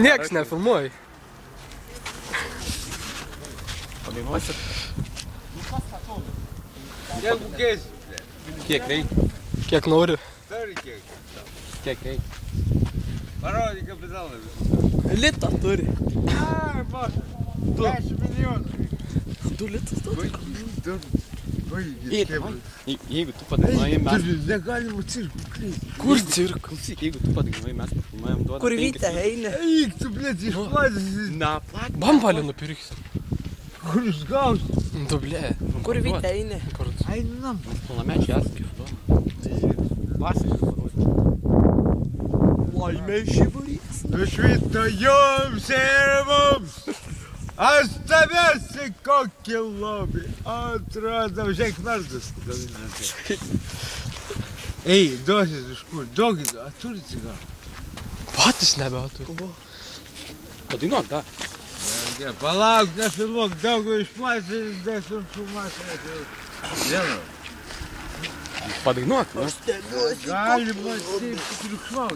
Nieks nefilmuoji. Padainuosit? Jeigu keisi. Kiek reikia? Kiek nori. Turi kiek. Kiek reikia? Parodyk kapitalą visą. Litą turi. Ai, matai. 10 milijonų. 2 litus turi. Jeigu tu padainuoji, mes... Negalima cirkų klysti. Kur cirkas? Klausyk, jeigu tu padainuoji, mes pafilmuojam, duodam 5. Kur Vytė eina? Eik, tu, blėt, išplatysi. Na, plak. Bambalį nupirksim. Kur jūs gausit? Tu blė. Kur Vytė eina? Kur? Einam. Pilnamečiai esame. Vasarį parodyti. Laimė žiburys. Nušvito jums ir mums. Aš tavęs į kokį lobį. Atrodo, žiūrėk vardas. Ei, duosis iš kur? Duokit, turi cigarą? Patys nebeturi. Padainuok, da. Palauk, nefilmuok, daug išplatinti, desinformaciją. Žinau. Padainuok, na. Galima taip triukšmauti.